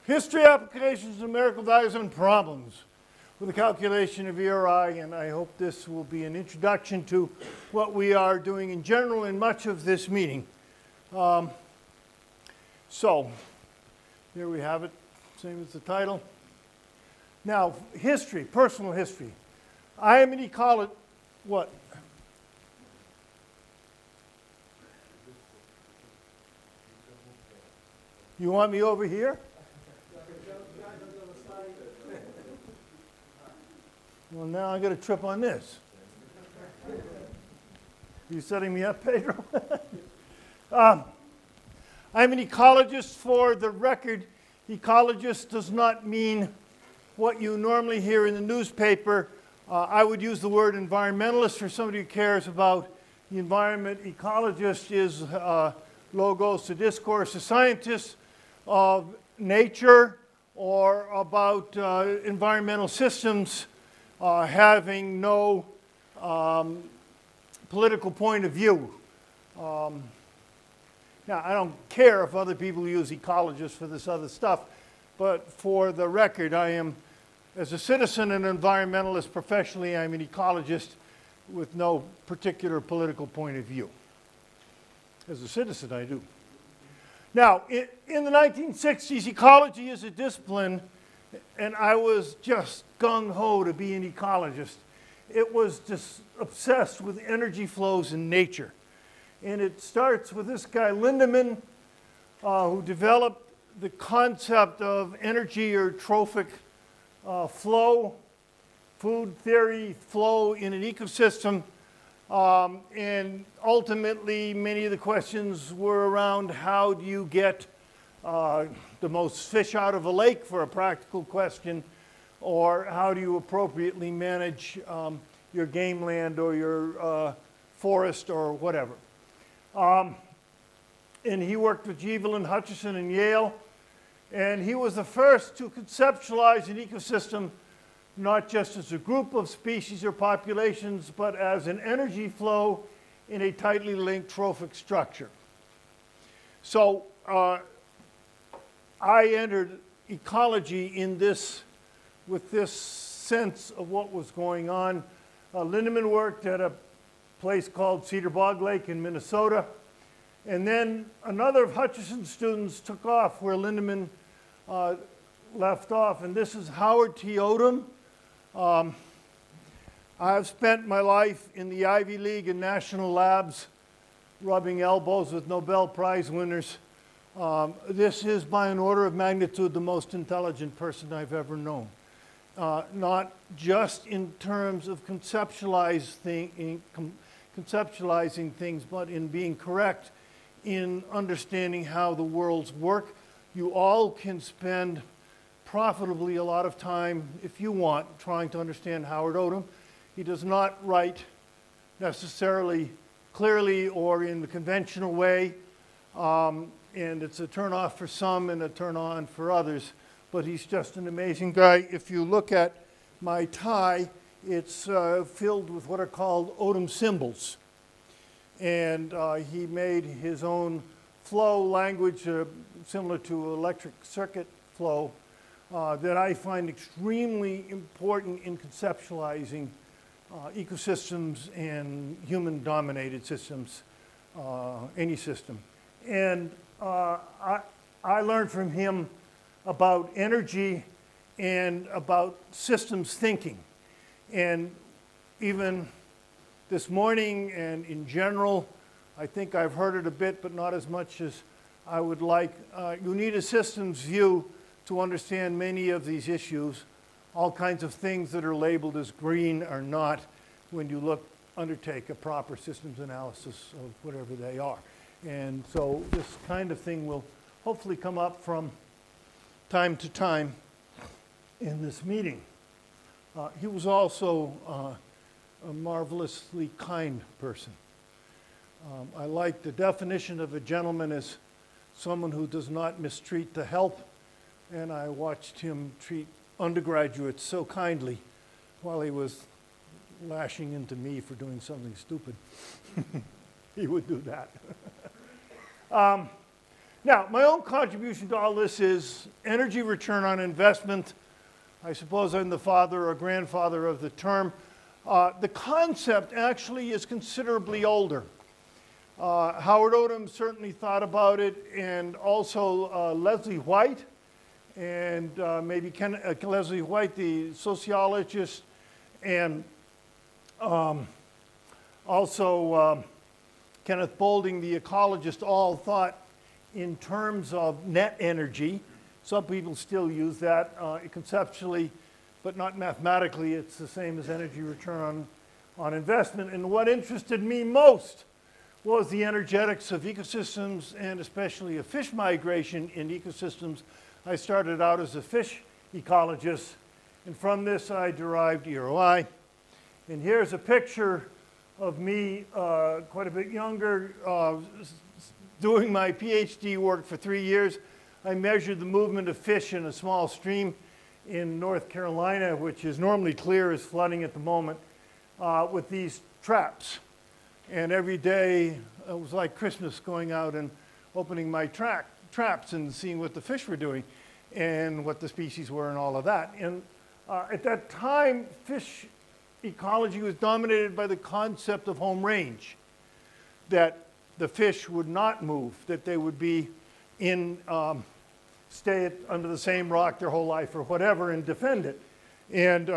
History applications, numerical values, and problems with the calculation of ERI, and I hope this will be an introduction to what we are doing in general in much of this meeting. So, here we have it, same as the title. Now, history, personal history. I am an ecologist. What? You want me over here? Well, now I'm going to trip on this. You setting me up, Pedro? I'm an ecologist. For the record, ecologist does not mean what you normally hear in the newspaper. I would use the word environmentalist for somebody who cares about the environment. Ecologist is logos to discourse, a scientist of nature or about environmental systems having no political point of view. Now, I don't care if other people use ecologist for this other stuff, but for the record, I am, as a citizen and environmentalist professionally, I'm an ecologist with no particular political point of view. As a citizen, I do. Now, in the 1960s, ecology is a discipline, and I was just gung-ho to be an ecologist. It was just obsessed with energy flows in nature. And it starts with this guy, Lindemann, who developed the concept of energy or trophic flow, food theory flow in an ecosystem. And ultimately, many of the questions were around how do you get the most fish out of a lake, for a practical question, or how do you appropriately manage your game land or your forest or whatever. And he worked with Evelyn Hutchison in Yale, and he was the first to conceptualize an ecosystem not just as a group of species or populations, but as an energy flow in a tightly linked trophic structure. So I entered ecology in this, with this sense of what was going on. Lindemann worked at a place called Cedar Bog Lake in Minnesota. And then another of Hutchison's students took off where Lindemann left off, and this is Howard T. Odom. I've spent my life in the Ivy League and national labs rubbing elbows with Nobel Prize winners. This is, by an order of magnitude, the most intelligent person I've ever known. Not just in terms of conceptualizing things, but in being correct in understanding how the worlds work. You all can spend profitably a lot of time, if you want, trying to understand Howard Odom. He does not write necessarily clearly or in the conventional way, and it's a turn-off for some and a turn-on for others, but he's just an amazing guy. If you look at my tie, it's filled with what are called Odom symbols, and he made his own flow language similar to electric circuit flow that I find extremely important in conceptualizing ecosystems and human-dominated systems, any system. And I learned from him about energy and about systems thinking. And even this morning and in general, I think I've heard it a bit, but not as much as I would like. You need a systems view to understand many of these issues. All kinds of things that are labeled as green are not when you undertake a proper systems analysis of whatever they are. And so this kind of thing will hopefully come up from time to time in this meeting. He was also a marvelously kind person. I like the definition of a gentleman as someone who does not mistreat the help, and I watched him treat undergraduates so kindly while he was lashing into me for doing something stupid. He would do that. Now, my own contribution to all this is energy return on investment. I suppose I'm the father or grandfather of the term. The concept actually is considerably older. Howard Odum certainly thought about it, and also Leslie White, and maybe Leslie White, the sociologist, and also Kenneth Boulding, the ecologist, all thought in terms of net energy. Some people still use that conceptually, but not mathematically. It's the same as energy return on investment. And what interested me most was the energetics of ecosystems, and especially of fish migration in ecosystems. I started out as a fish ecologist, and from this I derived EROI. And here's a picture of me quite a bit younger, doing my PhD work for 3 years. I measured the movement of fish in a small stream in North Carolina, which is normally clear, is flooding at the moment, with these traps. And every day it was like Christmas, going out and opening my traps and seeing what the fish were doing and what the species were and all of that. And at that time, fish ecology was dominated by the concept of home range, that the fish would not move, that they would be in, stay under the same rock their whole life or whatever and defend it. And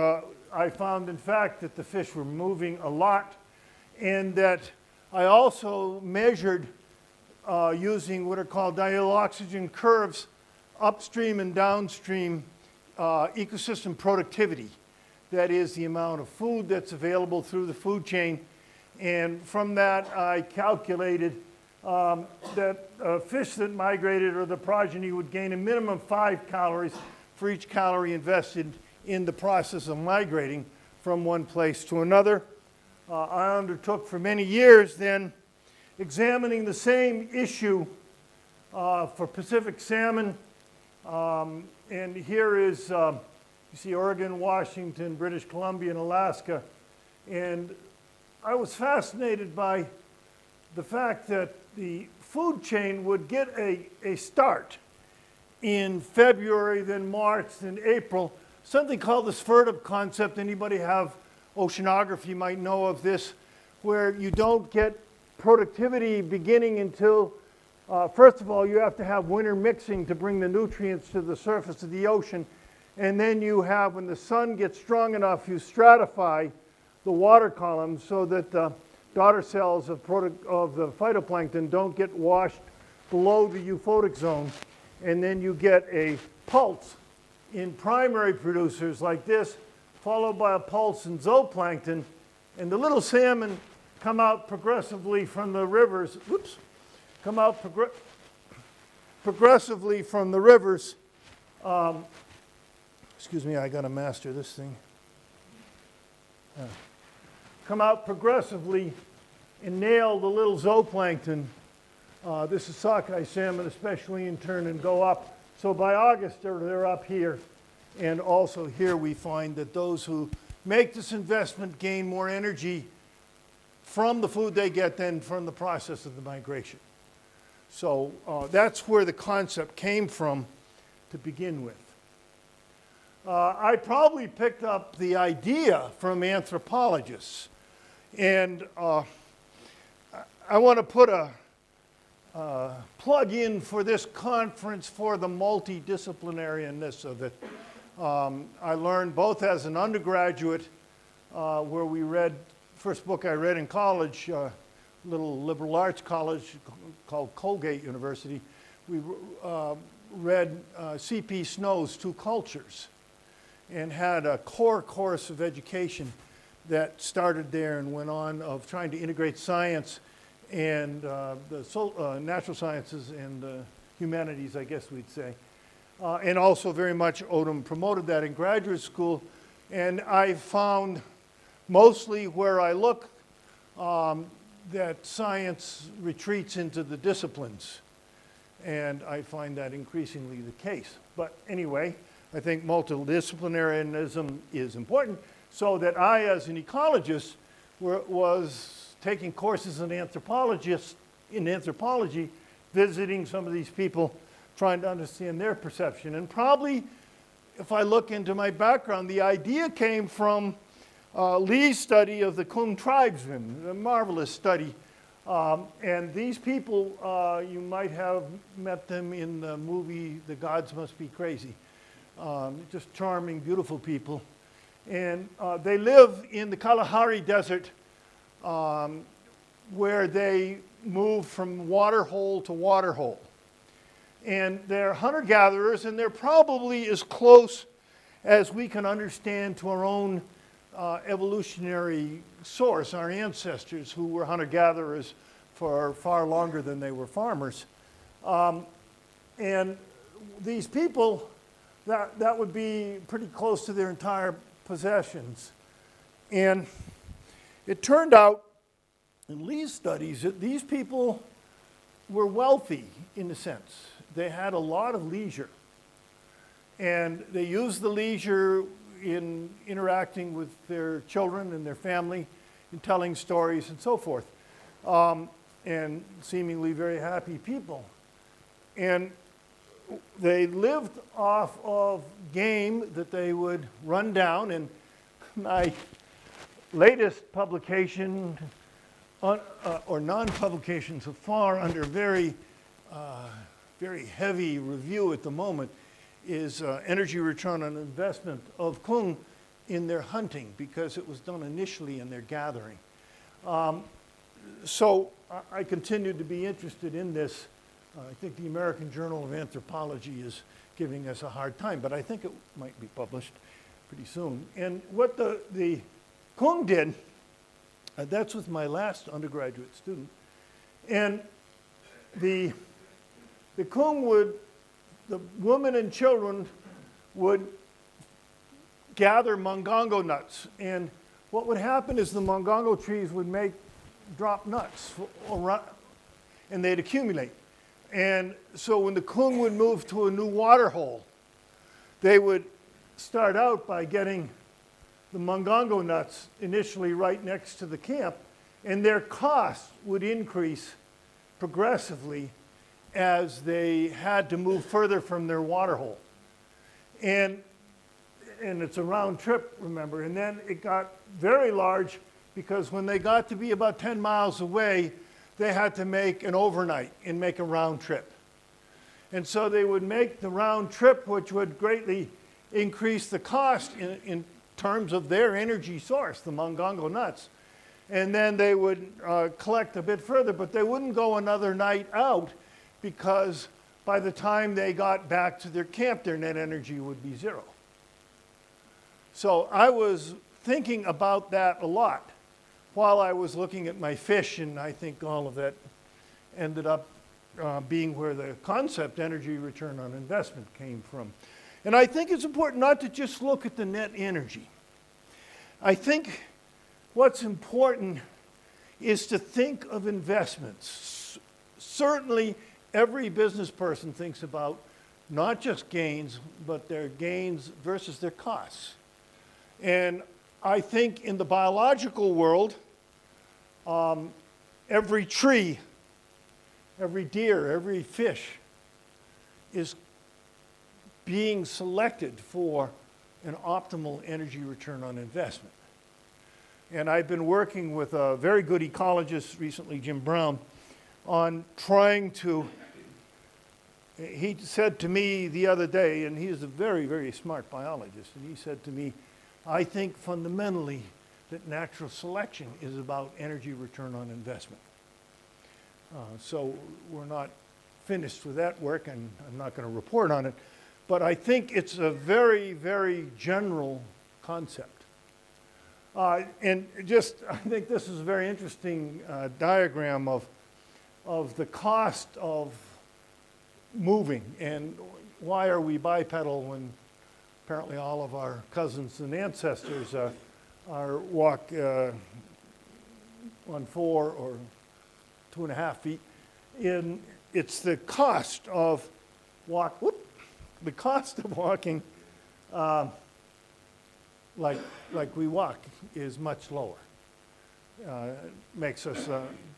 I found, in fact, that the fish were moving a lot, and that I also measured using what are called diurnal oxygen curves, upstream and downstream ecosystem productivity. That is the amount of food that's available through the food chain. And from that, I calculated that fish that migrated, or the progeny, would gain a minimum of 5 calories for each calorie invested in the process of migrating from one place to another. I undertook for many years then examining the same issue for Pacific salmon. And here is, you see Oregon, Washington, British Columbia, and Alaska. And I was fascinated by the fact that the food chain would get a start in February, then March, then April, something called the Svertup concept. Anybody have oceanography might know of this, where you don't get productivity beginning until, first of all, you have to have winter mixing to bring the nutrients to the surface of the ocean. And then you have, when the sun gets strong enough, you stratify the water column so that the daughter cells of the phytoplankton don't get washed below the euphotic zone. And then you get a pulse in primary producers like this, followed by a pulse in zooplankton. And the little salmon come out progressively from the rivers, come out progressively from the rivers. Excuse me, I got to master this thing. Come out progressively and nail the little zooplankton. This is sockeye salmon, especially in turn, and go up. So by August, they're up here. And also here we find that those who make this investment gain more energy from the food they get than from the process of the migration. So that's where the concept came from to begin with. I probably picked up the idea from anthropologists. And I want to put a plug in for this conference for the multidisciplinarianness of it. I learned both as an undergraduate, where we read, first book I read in college, little liberal arts college called Colgate University, we read C.P. Snow's Two Cultures, and had a core course of education that started there and went on, of trying to integrate science and the natural sciences and humanities, I guess we'd say. And also very much Odum promoted that in graduate school. And I found mostly where I look that science retreats into the disciplines. And I find that increasingly the case. But anyway, I think multidisciplinarianism is important, so that I, as an ecologist, was taking courses in anthropology visiting some of these people, trying to understand their perception. And probably, if I look into my background, the idea came from Lee's study of the Kung tribesmen, a marvelous study. And these people, you might have met them in the movie The Gods Must Be Crazy. Just charming, beautiful people. And they live in the Kalahari Desert, where they move from water hole to water hole. And they're hunter-gatherers, and they're probably as close as we can understand to our own evolutionary source, our ancestors who were hunter-gatherers for far longer than they were farmers. And these people, that would be pretty close to their entire possessions. And it turned out in Lee's studies that these people were wealthy in a sense. They had a lot of leisure. And they used the leisure in interacting with their children and their family, in telling stories and so forth. And seemingly very happy people. And they lived off of game that they would run down. And my latest publication, or non-publication so far, under very heavy review at the moment, is energy return on investment of Kung in their hunting, because it was done initially in their gathering. So I continued to be interested in this. I think the American Journal of Anthropology is giving us a hard time, but I think it might be published pretty soon. And what the Kung did, that's with my last undergraduate student, and the Kung would, the women and children would gather mongongo nuts. And what would happen is the mongongo trees would drop nuts, and they'd accumulate. And so when the Kung would move to a new water hole, they would start out by getting the mongongo nuts initially right next to the camp, and their costs would increase progressively as they had to move further from their water hole. And it's a round trip, remember, and then it got very large because when they got to be about 10 miles away, they had to make an overnight and make a round trip. And so they would make the round trip, which would greatly increase the cost in terms of their energy source, the mongongo nuts. And then they would collect a bit further, but they wouldn't go another night out because by the time they got back to their camp, their net energy would be zero. So I was thinking about that a lot while I was looking at my fish, and I think all of that ended up being where the concept energy return on investment came from. And I think it's important not to just look at the net energy. I think what's important is to think of investments. Certainly, every business person thinks about not just gains, but their gains versus their costs. And I think in the biological world, every tree, every deer, every fish is being selected for an optimal energy return on investment. And I've been working with a very good ecologist recently, Jim Brown, on trying to, he said to me the other day, and he's a very, very smart biologist, and he said to me, I think fundamentally that natural selection is about energy return on investment. So we're not finished with that work, and I'm not going to report on it, but I think it's a very, very general concept. And just, I think this is a very interesting diagram of the cost of moving, and why are we bipedal when apparently all of our cousins and ancestors walk on 4 or 2.5 feet. It's the cost of walking like we walk is much lower. Makes us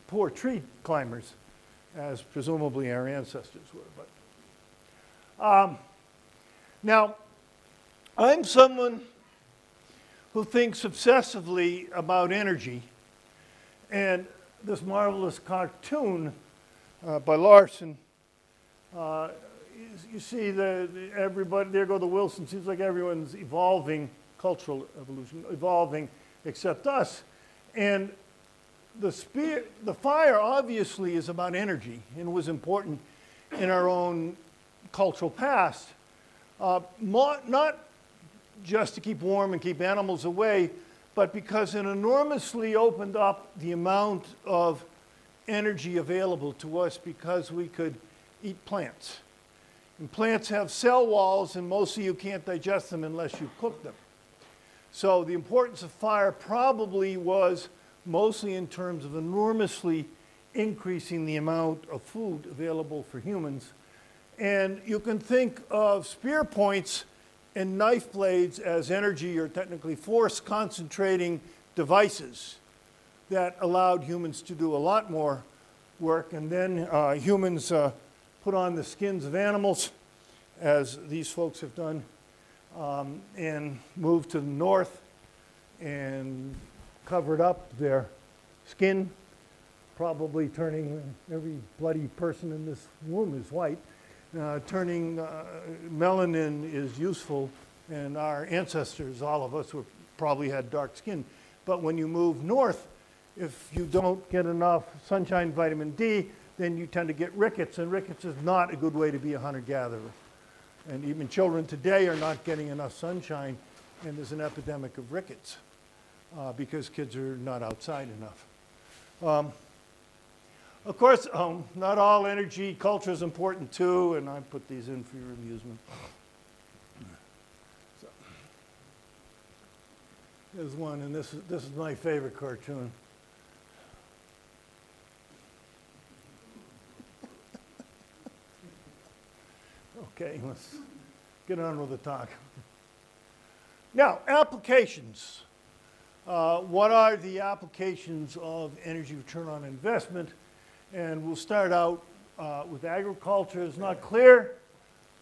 poor tree climbers. as presumably our ancestors were. Now, I'm someone who thinks obsessively about energy, and this marvelous cartoon by Larson, you see everybody, there go the Wilsons, seems like everyone's evolving, cultural evolution, evolving except us. And the fire obviously is about energy and was important in our own cultural past. Not just to keep warm and keep animals away, but because it enormously opened up the amount of energy available to us because we could eat plants. And plants have cell walls, and mostly you can't digest them unless you cook them. So the importance of fire probably was mostly in terms of enormously increasing the amount of food available for humans. And you can think of spear points and knife blades as energy, or technically force concentrating devices that allowed humans to do a lot more work. And then humans put on the skins of animals, as these folks have done, and moved to the north and covered up their skin, probably turning every bloody person in this room is white. Turning melanin is useful, and our ancestors, all of us, probably had dark skin. But when you move north, if you don't get enough sunshine, vitamin D, then you tend to get rickets, and rickets is not a good way to be a hunter-gatherer. And even children today are not getting enough sunshine, and there's an epidemic of rickets because kids are not outside enough. Of course, not all energy culture is important too, and I put these in for your amusement. So, here's one, and this is my favorite cartoon. Okay, let's get on with the talk. Now, applications. What are the applications of energy return on investment? And we'll start out with agriculture. It's not clear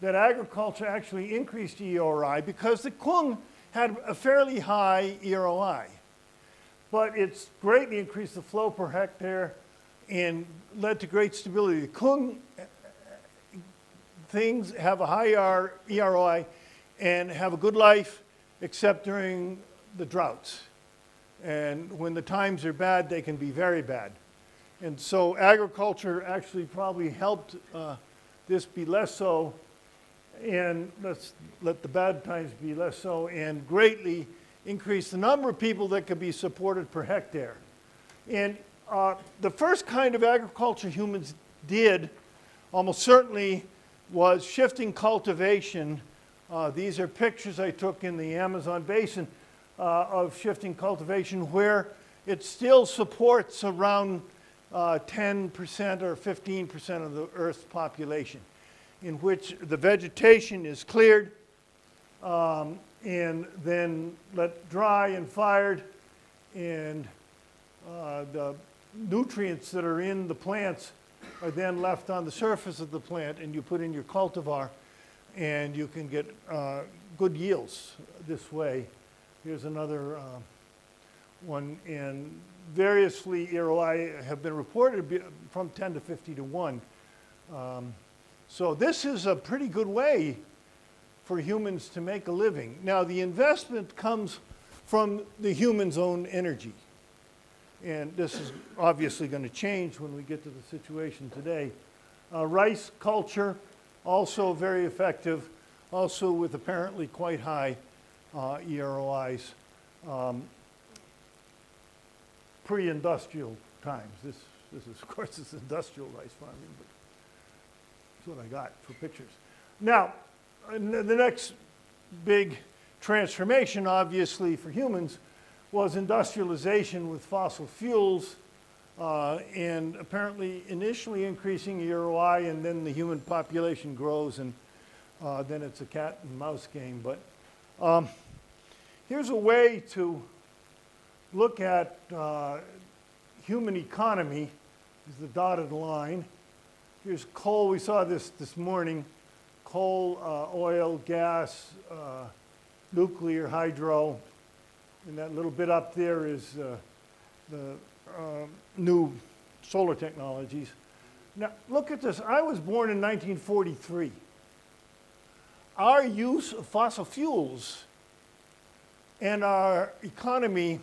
that agriculture actually increased EROI because the Kung had a fairly high EROI. But it's greatly increased the flow per hectare and led to great stability. The Kung things have a high EROI and have a good life except during the droughts. And when the times are bad, they can be very bad. And so agriculture actually probably helped this be less so, and let's let the bad times be less so, and greatly increase the number of people that could be supported per hectare. And the first kind of agriculture humans did almost certainly was shifting cultivation. These are pictures I took in the Amazon basin of shifting cultivation where it still supports around 10% or 15% of the Earth's population, in which the vegetation is cleared and then let dry and fired, and the nutrients that are in the plants are then left on the surface of the plant, and you put in your cultivar, and you can get good yields this way. Here's another one, and variously EROI have been reported from 10 to 50 to 1. So this is a pretty good way for humans to make a living. Now the investment comes from the human's own energy. And this is obviously going to change when we get to the situation today. Rice culture, also very effective, also with apparently quite high EROIs. Pre-industrial times. This is, of course, it's industrial rice farming, but that's what I got for pictures. Now, the next big transformation, obviously, for humans was industrialization with fossil fuels, and apparently initially increasing EROI, and then the human population grows, and then it's a cat and mouse game. But here's a way to look at human economy. Is the dotted line, Here's coal. We saw this morning. Coal, oil, gas, nuclear, hydro. And that little bit up there is the new solar technologies. Now, look at this. I was born in 1943. Our use of fossil fuels and our economy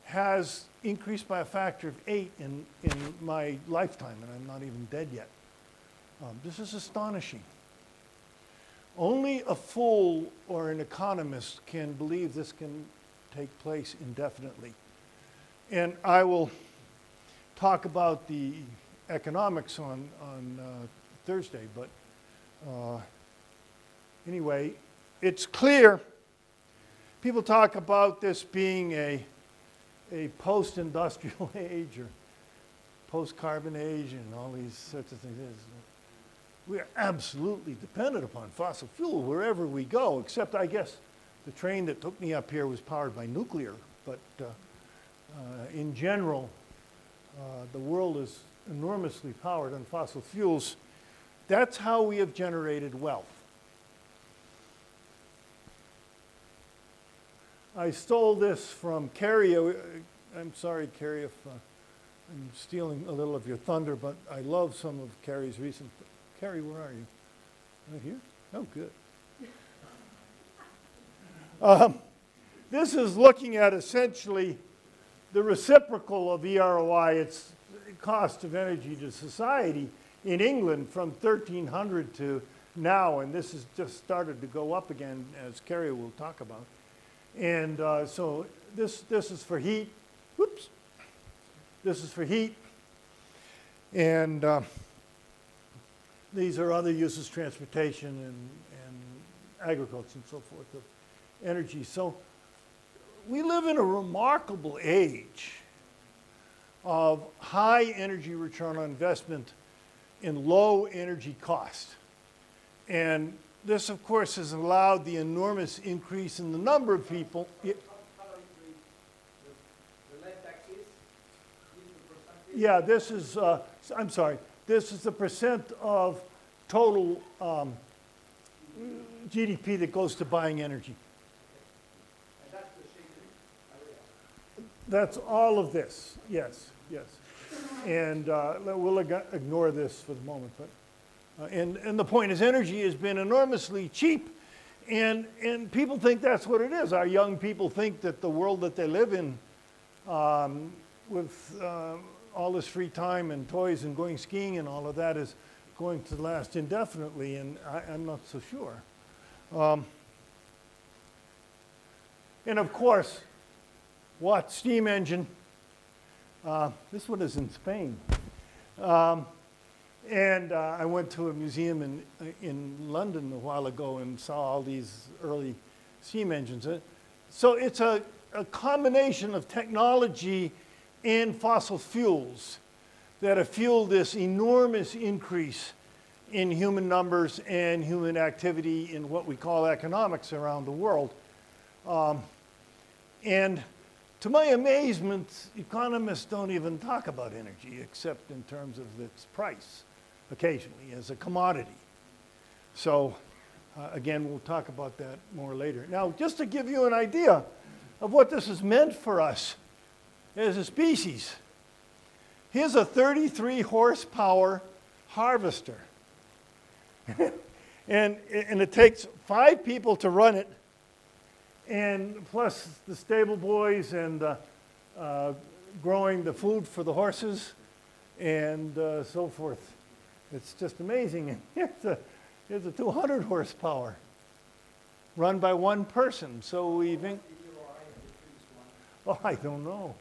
has increased by a factor of 8 in my lifetime, and I'm not even dead yet. This is astonishing. Only a fool or an economist can believe this can take place indefinitely. And I will talk about the economics on Thursday, but anyway, it's clear. People talk about this being a post-industrial age or post-carbon age and all these sorts of things. We are absolutely dependent upon fossil fuel wherever we go, except I guess the train that took me up here was powered by nuclear. But in general, the world is enormously powered on fossil fuels. That's how we have generated wealth. I stole this from Carrie. I'm sorry, Carrie, if I'm stealing a little of your thunder, but I love some of Carrie's recent. Carrie, where are you? Right here? Oh, good. This is looking at essentially the reciprocal of EROI. It's the cost of energy to society in England from 1300 to now, and this has just started to go up again, as Carrie will talk about. And so this is for heat. Whoops. This is for heat. And these are other uses, transportation and agriculture and so forth, of energy. So we live in a remarkable age of high energy return on investment and low energy cost. And this, of course, has allowed the enormous increase in the number of people. Yeah, this is, I'm sorry, this is the percent of total GDP that goes to buying energy. That's all of this, yes, yes. And we'll ignore this for the moment. But, and the point is, energy has been enormously cheap, and people think that's what it is. Our young people think that the world that they live in, with all this free time and toys and going skiing and all of that, is going to last indefinitely, and I'm not so sure. And of course, what steam engine? This one is in Spain. And I went to a museum in London a while ago and saw all these early steam engines. So it's a combination of technology and fossil fuels that have fueled this enormous increase in human numbers and human activity in what we call economics around the world. And to my amazement, economists don't even talk about energy except in terms of its price, occasionally, as a commodity. So again, we'll talk about that more later. Now, just to give you an idea of what this has meant for us as a species, here's a 33 horsepower harvester. and it takes 5 people to run it, and plus the stable boys and growing the food for the horses and so forth. It's just amazing. And here's a 200 horsepower run by one person. So we think, oh, I don't know.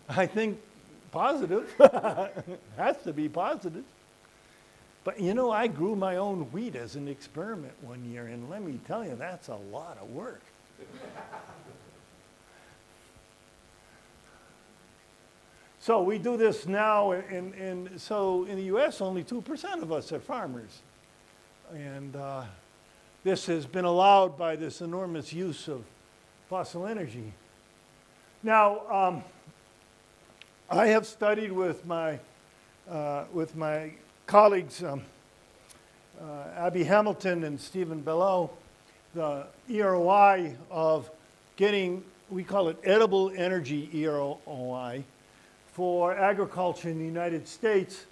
I think positive. Has to be positive. But you know, I grew my own wheat as an experiment one year, and let me tell you, that's a lot of work. So we do this now, and so in the US, only 2% of us are farmers. And this has been allowed by this enormous use of fossil energy. Now, I have studied with my with my colleagues, Abby Hamilton and Stephen Belleau, the EROI of getting, we call it edible energy EROI, for agriculture in the United States.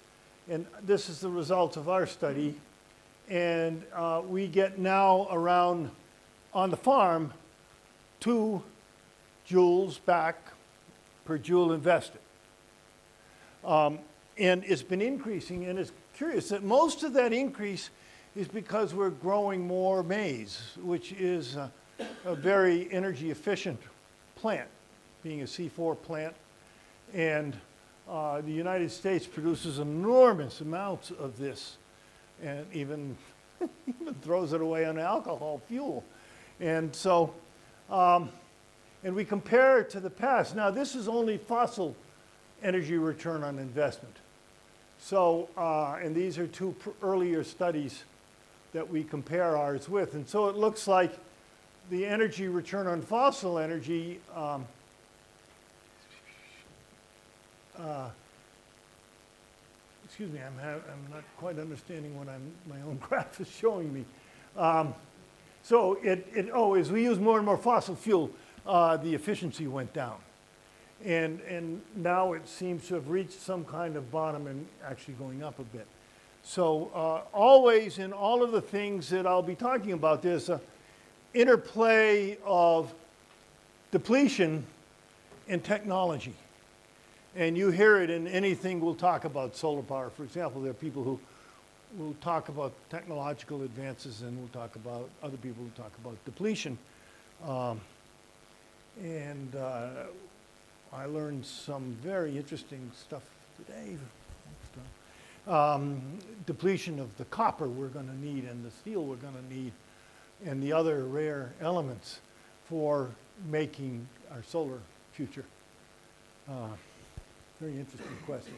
And this is the result of our study. And we get now around, on the farm, 2 joules back per joule invested. And it's been increasing, and it's curious that most of that increase is because we're growing more maize, which is a very energy efficient plant, being a C4 plant. And the United States produces enormous amounts of this, and even throws it away on alcohol fuel. And so, and we compare it to the past. Now, this is only fossil energy return on investment. So, and these are 2 earlier studies that we compare ours with. And so it looks like the energy return on fossil energy excuse me, I'm not quite understanding what my own graph is showing me. So as we use more and more fossil fuel, the efficiency went down. And now it seems to have reached some kind of bottom and actually going up a bit. So always in all of the things that I'll be talking about, there's an interplay of depletion and technology. And you hear it in anything we'll talk about solar power. For example, there are people who will talk about technological advances, and we'll talk about other people who talk about depletion. I learned some very interesting stuff today. Depletion of the copper we're going to need, and the steel we're going to need, and the other rare elements for making our solar future. Very interesting question.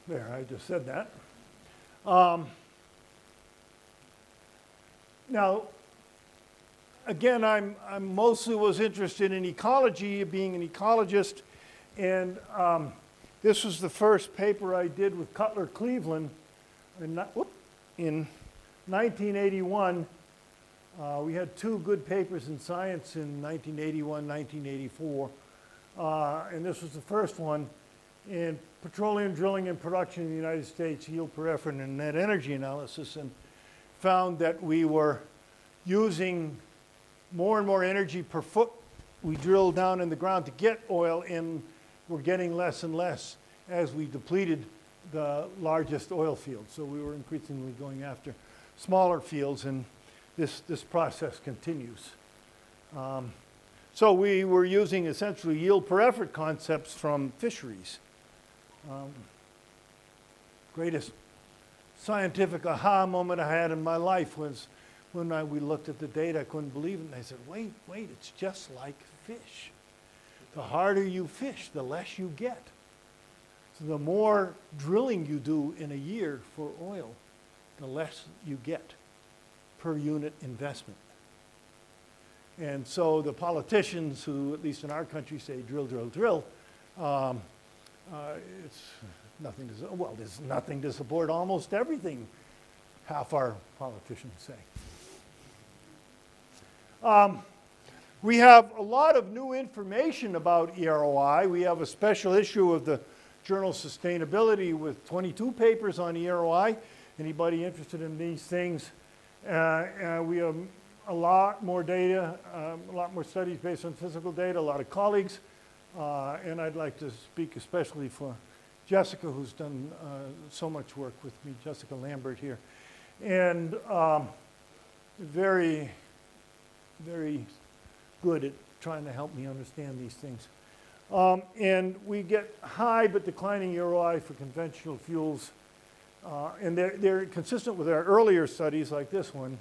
There, I just said that. Now, again, I'm mostly was interested in ecology, being an ecologist, and this was the first paper I did with Cutler Cleveland in 1981. We had 2 good papers in Science in 1981, 1984, and this was the first one in petroleum drilling and production in the United States, yield per effort and net energy analysis, and found that we were using more and more energy per foot we drill down in the ground to get oil, and we're getting less and less as we depleted the largest oil fields. So we were increasingly going after smaller fields, and this process continues. So we were using essentially yield per effort concepts from fisheries. Greatest scientific aha moment I had in my life was when we looked at the data. I couldn't believe it, and I said, wait, it's just like fish. The harder you fish, the less you get. So the more drilling you do in a year for oil, the less you get per unit investment. And so the politicians who, at least in our country, say drill, drill, drill, it's nothing to, well, there's nothing to support almost everything half our politicians say. We have a lot of new information about EROI. We have a special issue of the Journal Sustainability with 22 papers on EROI. Anybody interested in these things? We have a lot more data, a lot more studies based on physical data, a lot of colleagues. And I'd like to speak especially for Jessica, who's done so much work with me, Jessica Lambert here. And very, very good at trying to help me understand these things. And we get high but declining EROI for conventional fuels. And they're consistent with our earlier studies like this one,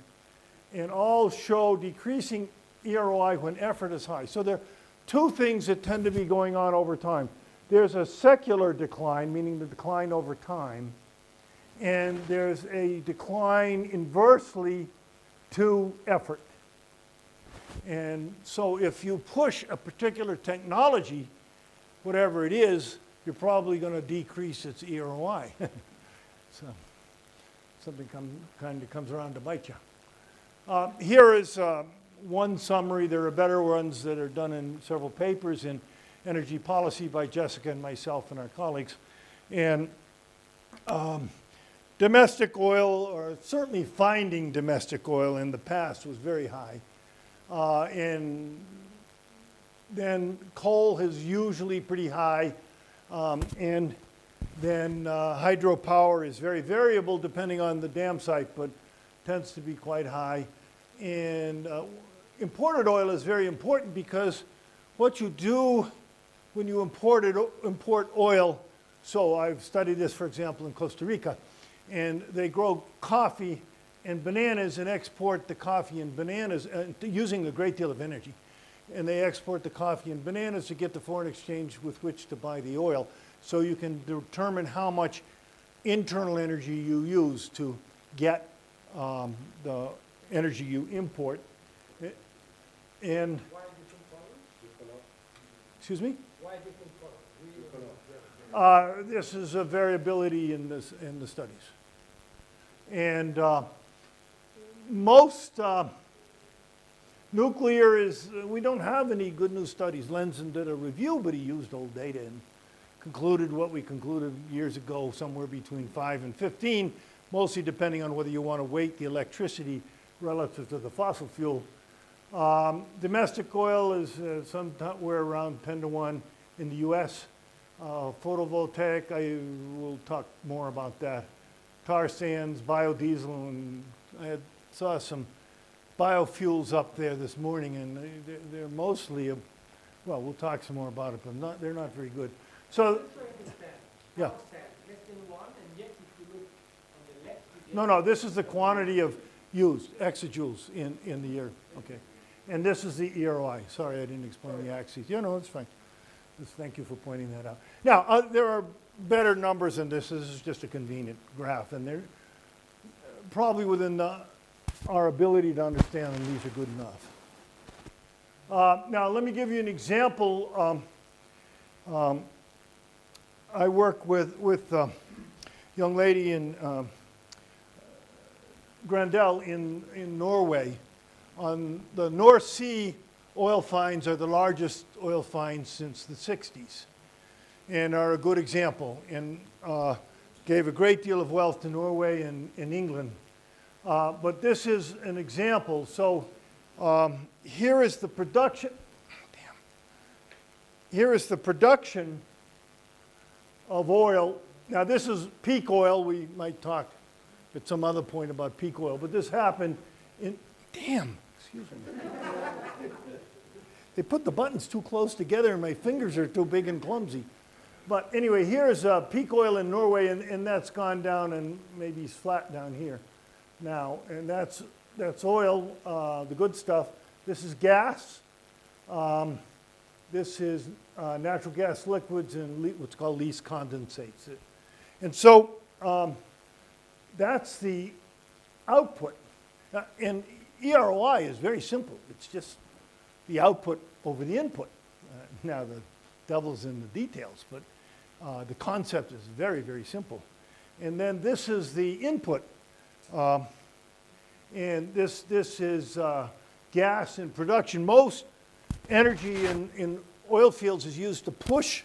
and all show decreasing EROI when effort is high. So there are 2 things that tend to be going on over time. There's a secular decline, meaning the decline over time, and there's a decline inversely to effort. And so if you push a particular technology whatever it is, you're probably going to decrease its EROI. So something kind of comes around to bite you. Here is one summary. There are better ones that are done in several papers in energy policy by Jessica and myself and our colleagues. And domestic oil, or certainly finding domestic oil in the past, was very high. And then coal is usually pretty high. And then hydropower is very variable depending on the dam site, but tends to be quite high. And imported oil is very important because what you do when you import oil, so I've studied this, for example, in Costa Rica, and they grow coffee and bananas and export the coffee and bananas using a great deal of energy. And they export the coffee and bananas to get the foreign exchange with which to buy the oil. So you can determine how much internal energy you use to get the energy you import. And Why different colors? excuse me? Why different colors? This is a variability in the studies. And most nuclear is, we don't have any good new studies. Lenzen did a review, but he used old data and concluded what we concluded years ago, somewhere between 5 and 15, mostly depending on whether you want to weight the electricity relative to the fossil fuel. Domestic oil is somewhere around 10 to 1 in the US. Photovoltaic, I will talk more about that. Tar sands, biodiesel, and I saw some biofuels up there this morning, and they're mostly, well, we'll talk some more about it, but they're not very good. So, yeah. No, this is the quantity of used exajoules in the year. Okay. And this is the EROI. Sorry, I didn't explain the axes. Yeah, no, it's fine. Thank you for pointing that out. Now, there are better numbers than this. This is just a convenient graph, and they're probably within our ability to understand them. These are good enough. Now, let me give you an example. I work with a young lady in Grandel in Norway. On the North Sea, oil finds are the largest oil finds since the 60s and are a good example, and gave a great deal of wealth to Norway and England. But this is an example. So here is the production. Here is the production of oil. Now this is peak oil. We might talk at some other point about peak oil, but this happened in, excuse me. They put the buttons too close together and my fingers are too big and clumsy. But anyway, here's peak oil in Norway, and that's gone down, and maybe it's flat down here now. And that's oil, the good stuff. This is gas. This is natural gas liquids and what's called least condensates. And so that's the output. And EROI is very simple. It's just the output over the input. Now the devil's in the details, but the concept is very, very simple. And then this is the input. And this is gas in production. Most energy in oil fields is used to push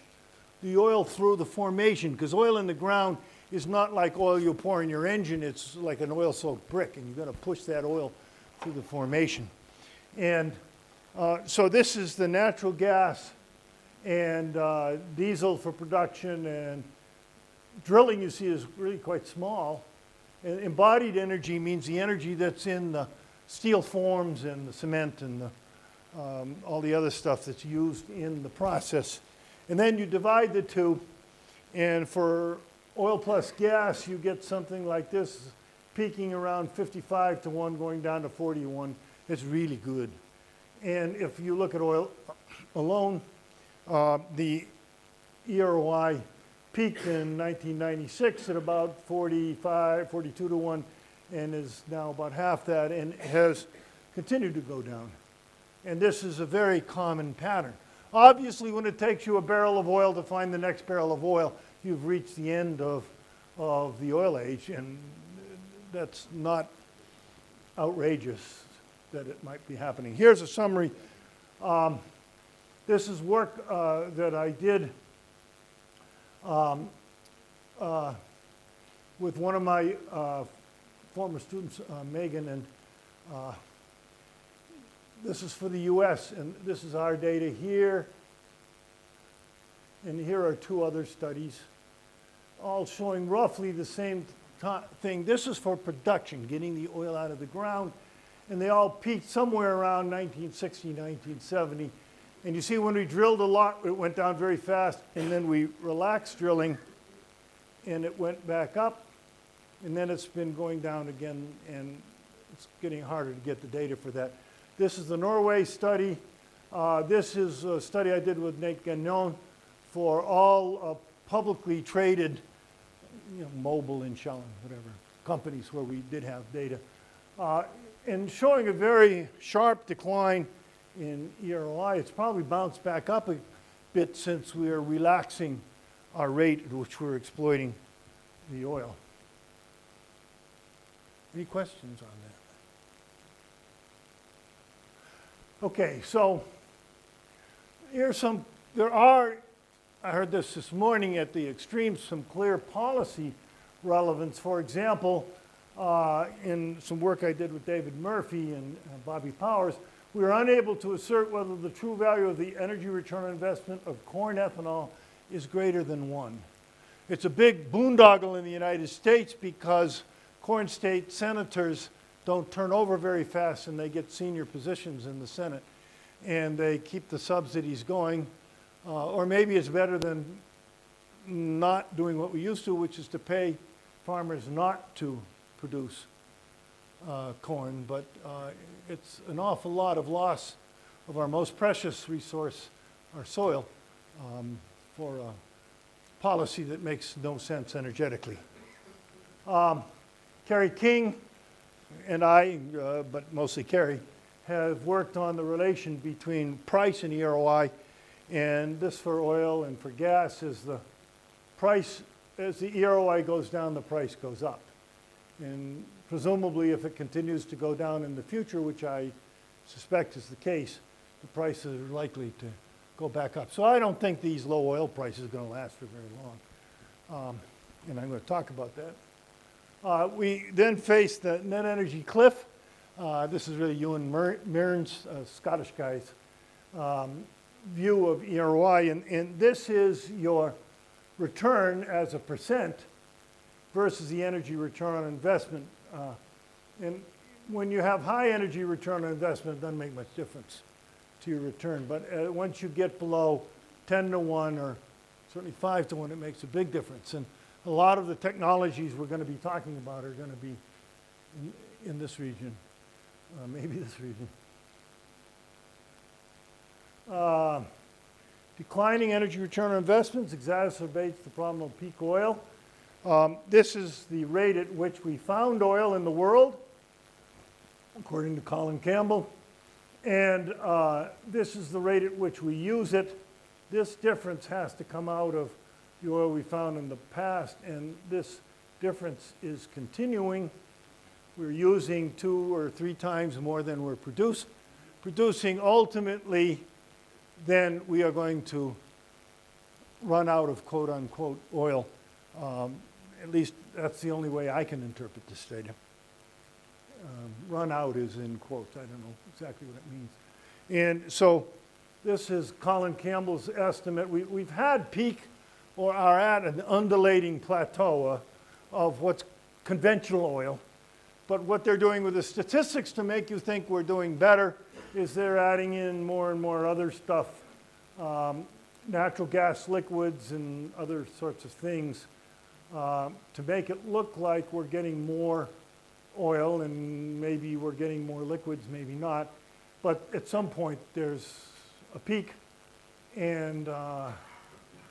the oil through the formation, because oil in the ground is not like oil you pour in your engine. It's like an oil-soaked brick, and you've got to push that oil through the formation. And so this is the natural gas and diesel for production, and drilling, you see, is really quite small. And embodied energy means the energy that's in the steel forms and the cement and all the other stuff that's used in the process. And then you divide the two, and for oil plus gas, you get something like this, peaking around 55 to 1, going down to 40 to 1. It's really good. And if you look at oil alone, the EROI peaked in 1996 at about 45, 42 to 1, and is now about half that, and has continued to go down. And this is a very common pattern. Obviously, when it takes you a barrel of oil to find the next barrel of oil, you've reached the end of the oil age, and that's not outrageous that it might be happening. Here's a summary. This is work that I did with one of my former students, Megan, and this is for the US, and this is our data here. And here are two other studies, all showing roughly the same thing. This is for production, getting the oil out of the ground. And they all peaked somewhere around 1960, 1970. And you see when we drilled a lot, it went down very fast. And then we relaxed drilling, and it went back up. And then it's been going down again, and it's getting harder to get the data for that. This is the Norway study. This is a study I did with Nate Gagnon for all publicly traded, Mobil and Shell, whatever, companies where we did have data. And showing a very sharp decline in EROI. It's probably bounced back up a bit since we are relaxing our rate at which we're exploiting the oil. Any questions on that? Okay, so there are, I heard this morning at the extremes, some clear policy relevance. For example, in some work I did with David Murphy and Bobby Powers, we were unable to assert whether the true value of the energy return on investment of corn ethanol is greater than 1. It's a big boondoggle in the United States because corn state senators don't turn over very fast and they get senior positions in the Senate. And they keep the subsidies going. Or maybe it's better than not doing what we used to, which is to pay farmers not to produce corn. But it's an awful lot of loss of our most precious resource, our soil, for a policy that makes no sense energetically. Kerry King and I, but mostly Kerry, have worked on the relation between price and EROI. And this for oil and for gas is the price, as the EROI goes down, the price goes up. And presumably if it continues to go down in the future, which I suspect is the case, the prices are likely to go back up. So I don't think these low oil prices are going to last for very long. And I'm going to talk about that. We then face the net energy cliff. This is really Ewan Mearns, Scottish guy's view of EROI. And this is your return as a percent versus the energy return on investment. And when you have high energy return on investment, it doesn't make much difference to your return. But once you get below 10 to 1 or certainly 5 to 1, it makes a big difference. And a lot of the technologies we're going to be talking about are going to be in this region, maybe this region. Declining energy return on investments exacerbates the problem of peak oil. This is the rate at which we found oil in the world, according to Colin Campbell. And this is the rate at which we use it. This difference has to come out of the oil we found in the past, and this difference is continuing. We're using 2 or 3 times more than we're producing. Ultimately, then we are going to run out of quote-unquote oil. At least that's the only way I can interpret this data. Run out is in quotes. I don't know exactly what it means. And so this is Colin Campbell's estimate. We've had peak or are at an undulating plateau of what's conventional oil. But what they're doing with the statistics to make you think we're doing better is they're adding in more and more other stuff, natural gas liquids and other sorts of things to make it look like we're getting more oil, and maybe we're getting more liquids, maybe not. But at some point there's a peak, and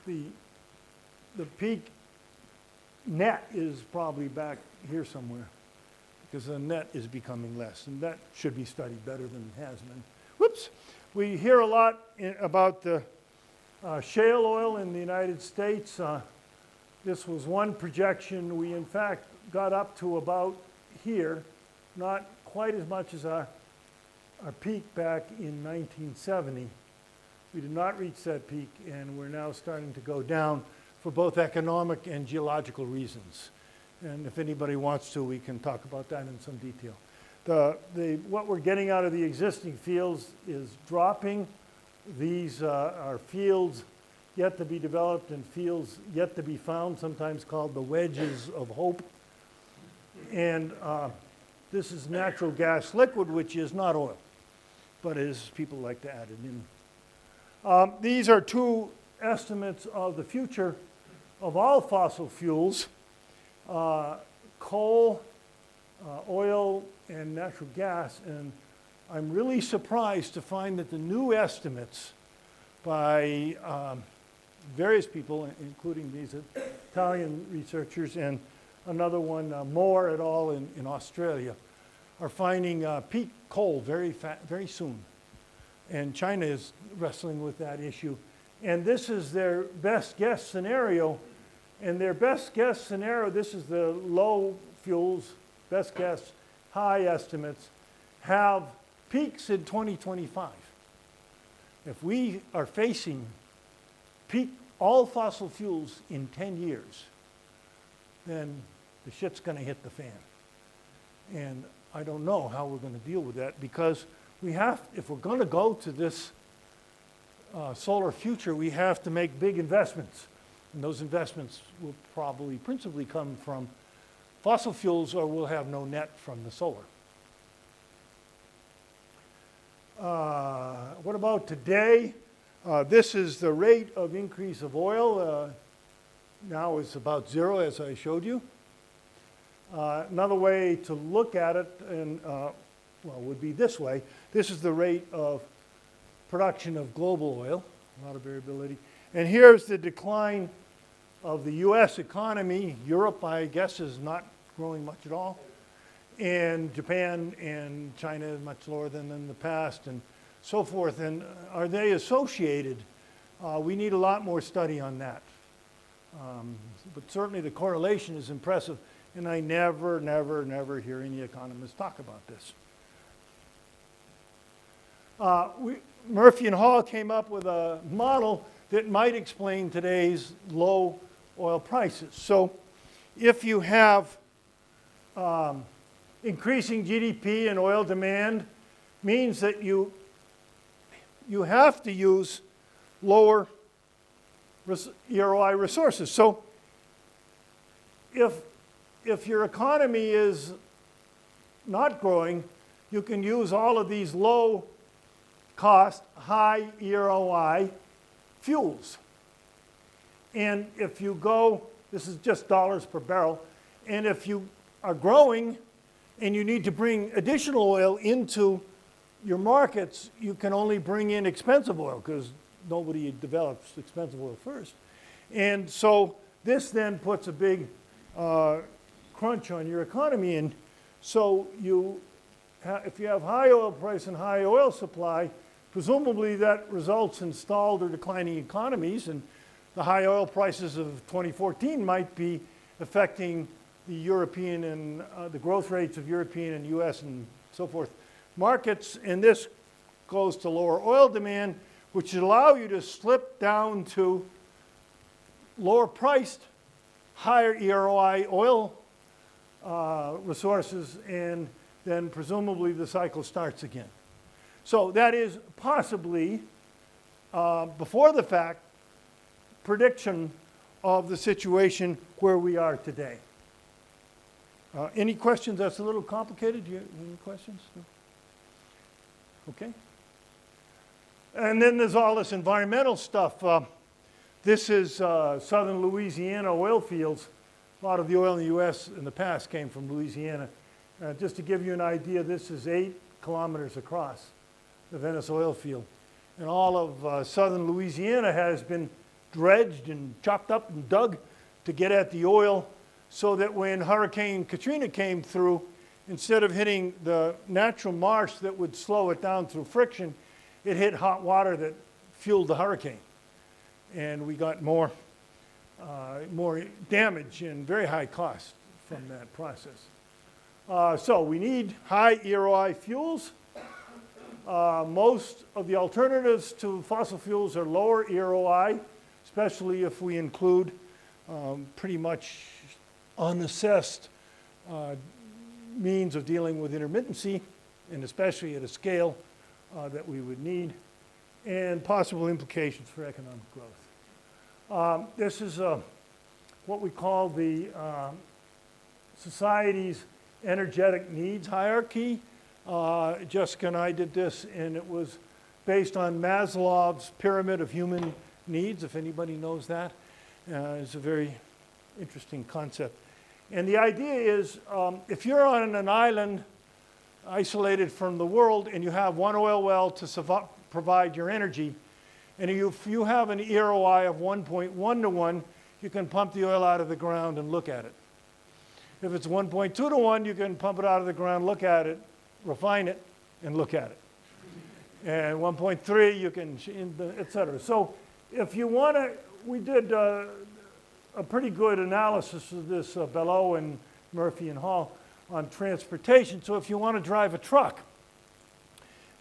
the peak net is probably back here somewhere, because the net is becoming less, and that should be studied better than it has been. Whoops. We hear a lot about the shale oil in the United States. This was one projection. We, in fact, got up to about here, not quite as much as our peak back in 1970. We did not reach that peak, and we're now starting to go down for both economic and geological reasons. And if anybody wants to, we can talk about that in some detail. What we're getting out of the existing fields is dropping. These are fields yet to be developed and fields yet to be found, sometimes called the wedges of hope. And this is natural gas liquid, which is not oil, but as people like to add it in. These are two estimates of the future of all fossil fuels, coal, oil, and natural gas. And I'm really surprised to find that the new estimates by various people, including these Italian researchers and another one, Moore et al. In Australia, are finding peak coal very soon. And China is wrestling with that issue. And this is their best guess scenario. And their best guess scenario, this is the low fuels, best guess, high estimates, have peaks in 2025. If we are facing peak all fossil fuels in 10 years, then the shit's going to hit the fan. And I don't know how we're going to deal with that, because we have, if we're going to go to this solar future, we have to make big investments. And those investments will probably principally come from fossil fuels, or we'll have no net from the solar. What about today? This is the rate of increase of oil. Now it's about 0, as I showed you. Another way to look at it, and would be this way. This is the rate of production of global oil, a lot of variability. And here's the decline of the US economy. Europe, I guess, is not growing much at all. And Japan and China is much lower than in the past, and so forth. And are they associated? We need a lot more study on that. But certainly the correlation is impressive, and I never hear any economists talk about this. Murphy and Hall came up with a model that might explain today's low oil prices. So if you have increasing GDP and oil demand, means that you have to use lower EROI resources. So if your economy is not growing, you can use all of these low cost, high EROI fuels. And if you go, this is just dollars per barrel, and if you are growing and you need to bring additional oil into your markets, you can only bring in expensive oil, because nobody develops expensive oil first. And so this then puts a big crunch on your economy. And so if you have high oil price and high oil supply, presumably that results in stalled or declining economies, and the high oil prices of 2014 might be affecting the European and the growth rates of European and US and so forth markets. And this goes to lower oil demand, which should allow you to slip down to lower priced, higher EROI oil resources, and then presumably the cycle starts again. So that is possibly, before the fact, prediction of the situation where we are today. Any questions? That's a little complicated. Do you have any questions? Okay. And then there's all this environmental stuff. This is southern Louisiana oil fields. A lot of the oil in the U.S. in the past came from Louisiana. Just to give you an idea, this is 8 kilometers across, the Venice oil field. And all of southern Louisiana has been dredged and chopped up and dug to get at the oil, so that when Hurricane Katrina came through, instead of hitting the natural marsh that would slow it down through friction, it hit hot water that fueled the hurricane. And we got more damage and very high cost from that process. So we need high EROI fuels. Most of the alternatives to fossil fuels are lower EROI, especially if we include pretty much unassessed means of dealing with intermittency, and especially at a scale that we would need, and possible implications for economic growth. This is what we call the society's energetic needs hierarchy. Jessica and I did this, and it was based on Maslow's pyramid of human needs, if anybody knows that. It's a very interesting concept. And the idea is, if you're on an island isolated from the world and you have one oil well to provide your energy, and if you have an EROI of 1.1 to 1, you can pump the oil out of the ground and look at it. If it's 1.2 to 1, you can pump it out of the ground, look at it, refine it, and look at it. And 1.3, you can, et cetera. So if you want to, we did a pretty good analysis of this, Bellow and Murphy and Hall, on transportation. So if you want to drive a truck,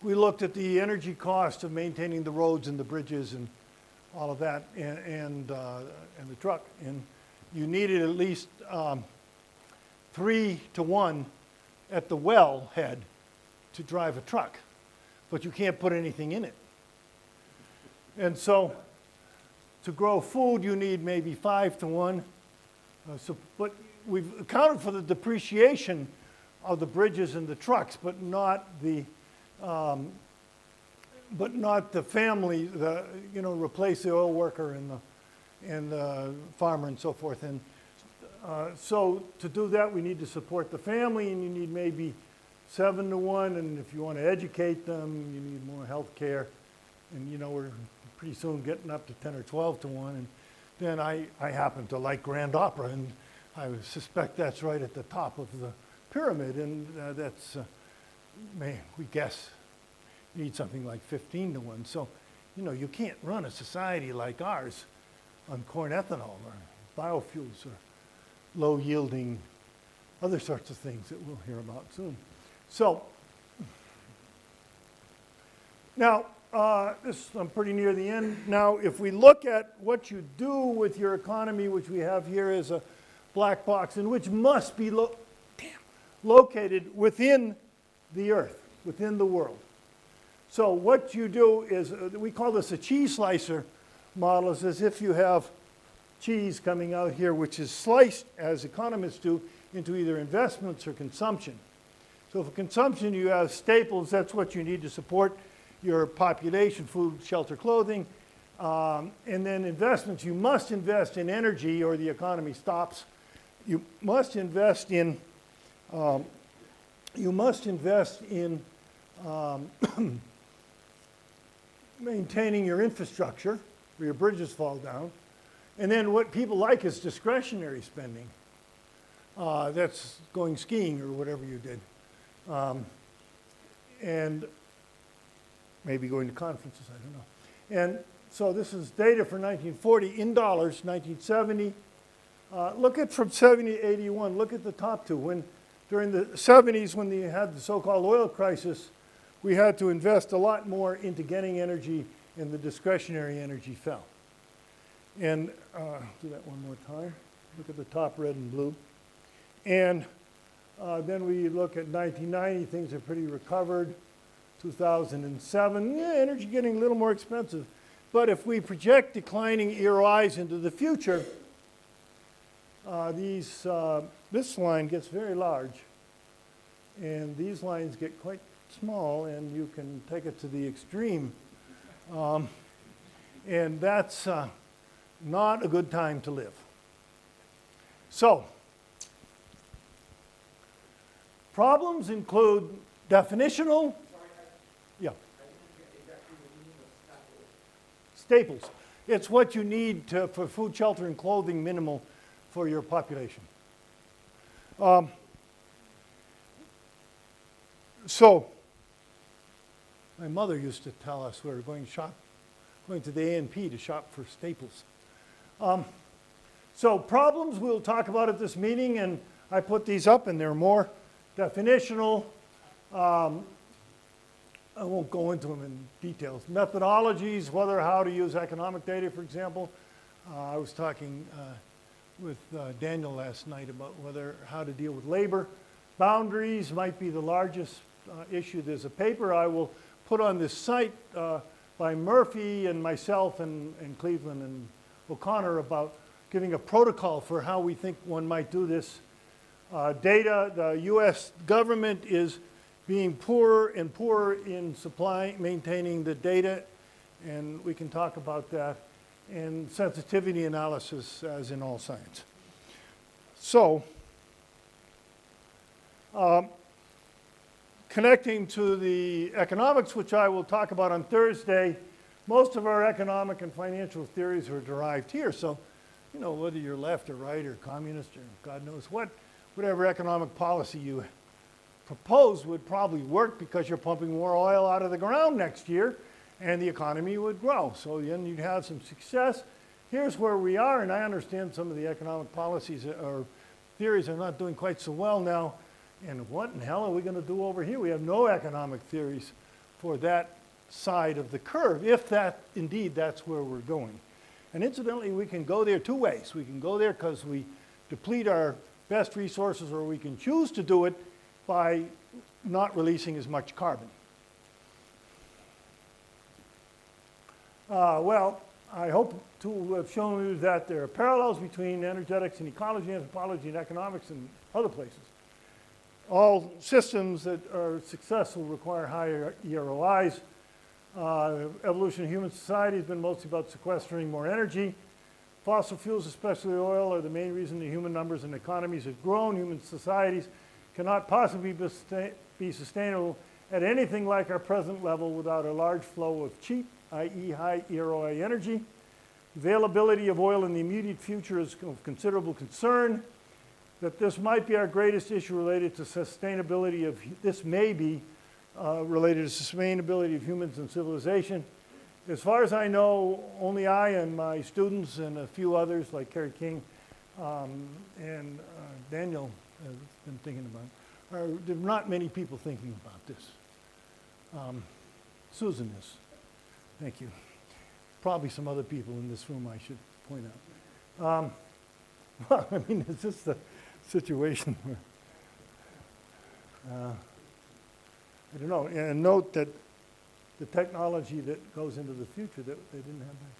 we looked at the energy cost of maintaining the roads and the bridges and all of that, and the truck. And you needed at least 3 to 1 at the well head to drive a truck, but you can't put anything in it. And so to grow food, you need maybe 5 to 1. But we've accounted for the depreciation of the bridges and the trucks, but not the family. Replace the oil worker and the farmer and so forth. And so to do that, we need to support the family, and you need maybe 7 to 1. And if you want to educate them, you need more health care. And we're pretty soon getting up to 10 or 12 to 1. And then I happen to like Grand Opera, and I suspect that's right at the top of the pyramid. And that's, we guess, you need something like 15 to 1. So, you can't run a society like ours on corn ethanol or biofuels or low-yielding other sorts of things that we'll hear about soon. So, now, I'm pretty near the end. Now, if we look at what you do with your economy, which we have here as a black box, and which must be located within the earth, within the world. So what you do is, we call this a cheese slicer model. It's as if you have cheese coming out here, which is sliced, as economists do, into either investments or consumption. So for consumption, you have staples. That's what you need to support your population: food, shelter, clothing. And then investments, you must invest in energy or the economy stops. You must invest in maintaining your infrastructure, where your bridges fall down. And then what people like is discretionary spending. That's going skiing or whatever you did. And maybe going to conferences, I don't know. And so this is data for 1940 in dollars, 1970. Look at from 70 to 81, look at the top two. During the 70s, when they had the so-called oil crisis, we had to invest a lot more into getting energy, and the discretionary energy fell. And do that one more time. Look at the top, red and blue. And then we look at 1990, things are pretty recovered. 2007, energy getting a little more expensive. But if we project declining EROIs into the future, this line gets very large, and these lines get quite small, and you can take it to the extreme. And that's not a good time to live. So, problems include definitional. Yeah. Staples. It's what you need for food, shelter, and clothing minimal for your population. So, I My mother used to tell us we were going to the A&P to shop for staples. So problems we'll talk about at this meeting, and I put these up, and they're more definitional. I won't go into them in details. Methodologies, whether how to use economic data, for example. I was talking with Daniel last night about how to deal with labor. Boundaries might be the largest issue. There's a paper I will put on this site by Murphy and myself and Cleveland and O'Connor about giving a protocol for how we think one might do this. Data, the U.S. government is being poorer and poorer in maintaining the data, and we can talk about that. And sensitivity analysis, as in all science. So, connecting to the economics, which I will talk about on Thursday, most of our economic and financial theories are derived here. So, you know, whether you're left or right or communist or God knows what, whatever economic policy you propose would probably work because you're pumping more oil out of the ground next year and the economy would grow. So then you'd have some success. Here's where we are, and I understand some of the economic policies or theories are not doing quite so well now. And what in hell are we going to do over here? We have no economic theories for that side of the curve, if that indeed that's where we're going. And incidentally, we can go there two ways. We can go there because we deplete our best resources, or we can choose to do it by not releasing as much carbon. Well, I hope to have shown you that there are parallels between energetics and ecology, anthropology, and economics and other places. All systems that are successful require higher EROIs. Evolution of human society has been mostly about sequestering more energy. Fossil fuels, especially oil, are the main reason the human numbers and economies have grown. Human societies cannot possibly be sustainable at anything like our present level without a large flow of cheap, i.e. high EROI energy. Availability of oil in the immediate future is of considerable concern. That this might be our greatest issue related to sustainability of, this may be related to sustainability of humans and civilization. As far as I know, only I and my students and a few others like Kerry King and Daniel has been thinking about it. There are not many people thinking about this. Susan is. Thank you. Probably some other people in this room I should point out. Well, I mean, it's just a situation where, I don't know, and note that the technology that goes into the future that they didn't have back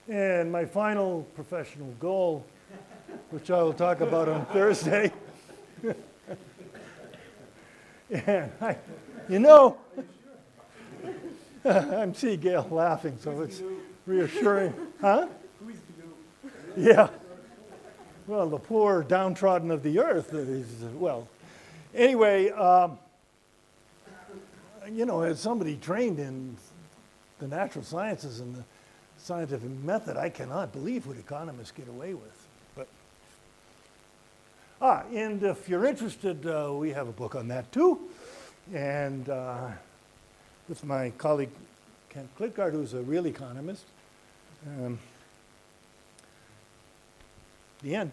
then. And my final professional goal, which I will talk about on Thursday. And you know, I'm seeing Gail laughing, so it's reassuring. Huh? Yeah. Well, the poor downtrodden of the earth is, well. Anyway, you know, as somebody trained in the natural sciences and the scientific method, I cannot believe what economists get away with. But and if you're interested, we have a book on that too. And with my colleague Kent Klitgard, who's a real economist. The end.